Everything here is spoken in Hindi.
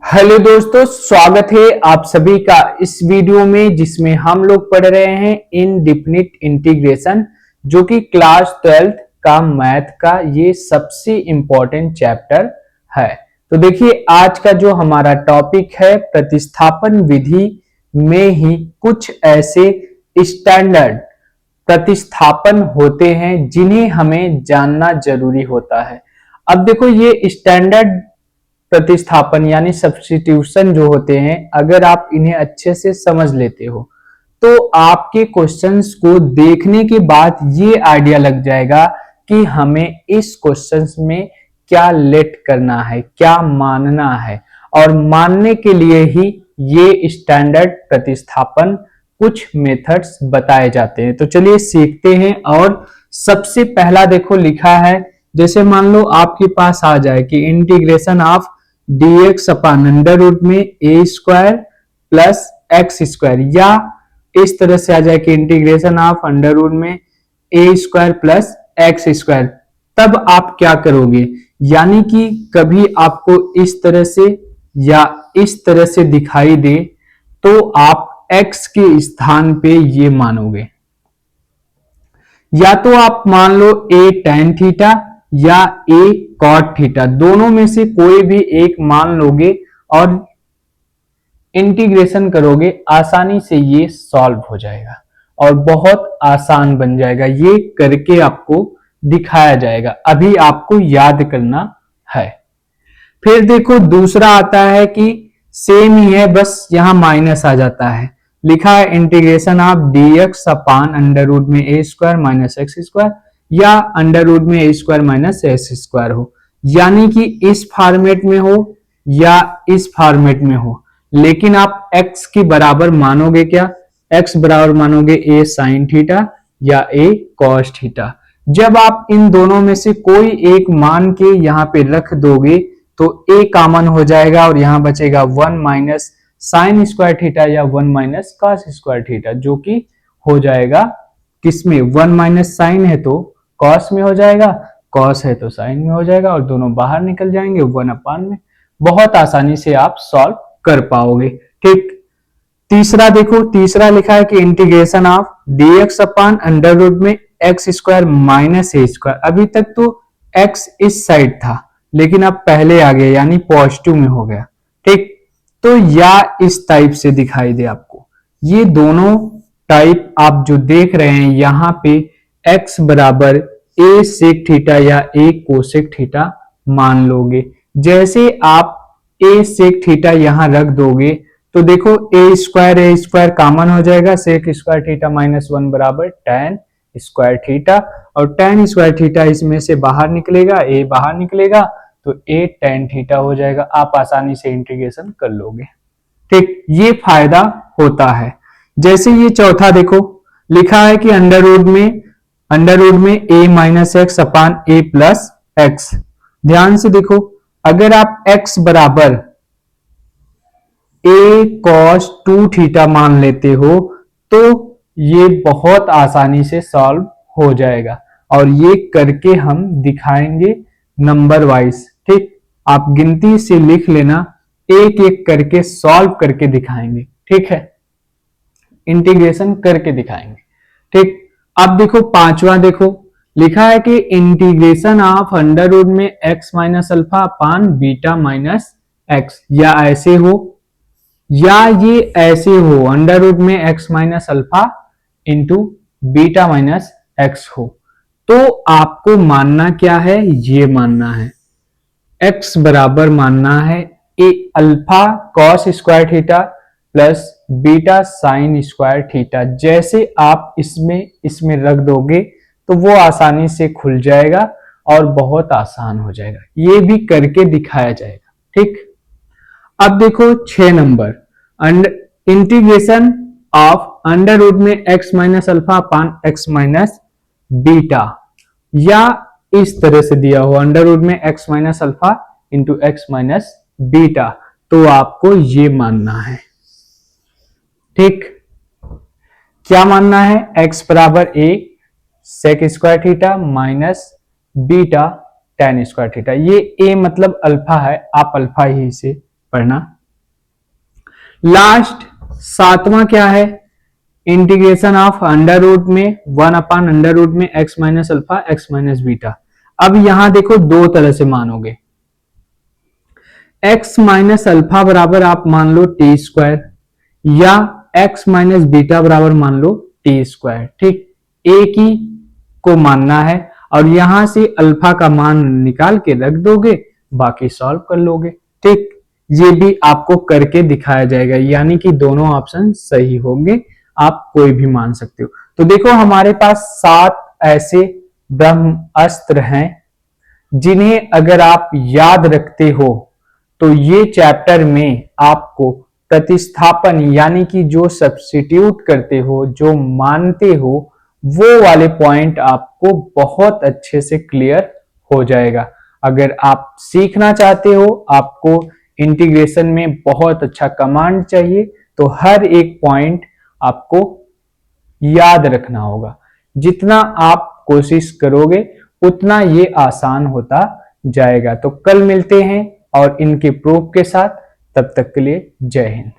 हेलो दोस्तों, स्वागत है आप सभी का इस वीडियो में जिसमें हम लोग पढ़ रहे हैं इनडेफिनिट इंटीग्रेशन, जो कि क्लास 12th का मैथ का ये सबसे इंपॉर्टेंट चैप्टर है। तो देखिए, आज का जो हमारा टॉपिक है, प्रतिस्थापन विधि में ही कुछ ऐसे स्टैंडर्ड प्रतिस्थापन होते हैं जिन्हें हमें जानना जरूरी होता है। अब देखो, ये स्टैंडर्ड प्रतिस्थापन यानी सब्स्टिट्यूशन जो होते हैं, अगर आप इन्हें अच्छे से समझ लेते हो तो आपके क्वेश्चंस को देखने के बाद ये आइडिया लग जाएगा कि हमें इस क्वेश्चंस में क्या लेट करना है, क्या मानना है, और मानने के लिए ही ये स्टैंडर्ड प्रतिस्थापन कुछ मेथड्स बताए जाते हैं। तो चलिए सीखते हैं। और सबसे पहला देखो लिखा है, जैसे मान लो आपके पास आ जाए कि integration of dx upon under root में a square plus x square, या इस तरह से आ जाए कि इंटीग्रेशन ऑफ अंडर रूट में a square plus x square. तब आप क्या करोगे, यानी कि कभी आपको इस तरह से या इस तरह से दिखाई दे तो आप x के स्थान पे ये मानोगे, या तो आप मान लो a tan थीटा या a cot थीटा, दोनों में से कोई भी एक मान लोगे और इंटीग्रेशन करोगे, आसानी से ये सॉल्व हो जाएगा और बहुत आसान बन जाएगा। ये करके आपको दिखाया जाएगा, अभी आपको याद करना है। फिर देखो दूसरा आता है कि सेम ही है, बस यहां माइनस आ जाता है। लिखा है integration of dx upon under root में a square minus x square, या अंडर रूट में a square minus x square हो, यानी कि इस फॉर्मेट में हो या इस फॉर्मेट में हो, लेकिन आप x के बराबर मानोगे क्या, x बराबर मानोगे a साइन थीटा या a कॉस थीटा। जब आप इन दोनों में से कोई एक मान के यहाँ पे रख दोगे तो a कॉमन हो जाएगा और यहां बचेगा 1 माइनस साइन स्क्वायर थीटा या 1 माइनस कॉस स्क्वायर थीटा, जो कि हो जाएगा किसमें, 1 माइनस साइन है तो कॉस में हो जाएगा, कॉस है तो साइन में हो जाएगा, और दोनों बाहर निकल जाएंगे 1 अपान में। बहुत आसानी से आप सॉल्व कर पाओगे। ठीक, तीसरा देखो, तीसरा लिखा है कि integration of dx upon under root में x square minus a square. अभी तक तो x इस साइड था, लेकिन अब पहले आ गया यानी पॉजिटिव में हो गया। ठीक, तो या इस टाइप से दिखाई दे आपको, ये दोनों टाइप आप जो देख रहे हैं यहाँ पे x बराबर a सेक थीटा या a कोसेक थीटा मान लोगे। जैसे आप a सेक थीटा यहां रख दोगे तो देखो a स्क्वायर कॉमन हो जाएगा, सेक स्क्वायर थीटा माइनस 1 बराबर tan स्क्वायर थीटा, और tan स्क्वायर थीटा इसमें से बाहर निकलेगा, a बाहर निकलेगा तो a tan थीटा हो जाएगा। आप आसानी से इंटीग्रेशन कर लोगे। ठीक, ये फायदा होता है। जैसे ये चौथा देखो, लिखा है कि अंडर रूट में a minus x upon a plus x. ध्यान से देखो, अगर आप x बराबर a cos 2 थीटा मान लेते हो तो ये बहुत आसानी से सॉल्व हो जाएगा, और ये करके हम दिखाएंगे नंबर वाइज। ठीक, आप गिनती से लिख लेना, एक एक करके सॉल्व करके दिखाएंगे। ठीक है, इंटीग्रेशन करके दिखाएंगे। ठीक, अब देखो पांचवा देखो, लिखा है कि इंटीग्रेशन ऑफ अंडर रूट में x माइनस अल्फा अपान बीटा माइनस एक्स, या ऐसे हो या ये ऐसे हो, अंडर रूट में x minus alpha into beta minus x हो। तो आपको मानना क्या है, ये मानना है x बराबर मानना है A alpha cos square theta plus beta sine square theta. जैसे आप इसमें रख दोगे तो वो आसानी से खुल जाएगा और बहुत आसान हो जाएगा। ये भी करके दिखाया जाएगा। ठीक, अब देखो 6 number, integration of under root में x minus alpha upon x minus beta, या इस तरह से दिया हो अंडर रूट में x minus alpha into x minus beta, तो आपको ये मानना है। ठीक, क्या मानना है, x बराबर a sec square theta minus beta tan square theta. ये a मतलब अल्फा है, आप अल्फा ही से पढ़ना। लास्ट 7वां क्या है, इंटीग्रेशन ऑफ अंडर रूट में 1/√, में x minus alpha x minus beta. अब यहां देखो दो तरह से मानोगे, x माइनस अल्फा बराबर आप मान लो टी स्क्वायर, या x माइनस बीटा बराबर मान लो टी स्क्वायर। ठीक, एक ही को मानना है और यहां से अल्फा का मान निकाल के रख दोगे, बाकी सॉल्व कर लोगे। ठीक, ये भी आपको करके दिखाया जाएगा, यानी कि दोनों ऑप्शन सही होंगे, आप कोई भी मान सकते हो। तो देखो हमारे पास 7 ऐसे ब्रह्म अस्त्र हैं जिन्हें अगर आप याद रखते हो तो ये चैप्टर में आपको प्रतिस्थापन यानी कि जो सब्स्टिट्यूट करते हो, जो मानते हो, वो वाले पॉइंट आपको बहुत अच्छे से क्लियर हो जाएगा। अगर आप सीखना चाहते हो, आपको इंटीग्रेशन में बहुत अच्छा कमांड चाहिए, तो हर एक पॉइंट आपको याद रखना होगा। जितना आप कोशिश करोगे उतना ये आसान होता जाएगा। तो कल मिलते हैं और इनके प्रूफ के साथ, तब तक के लिए जय हिंद।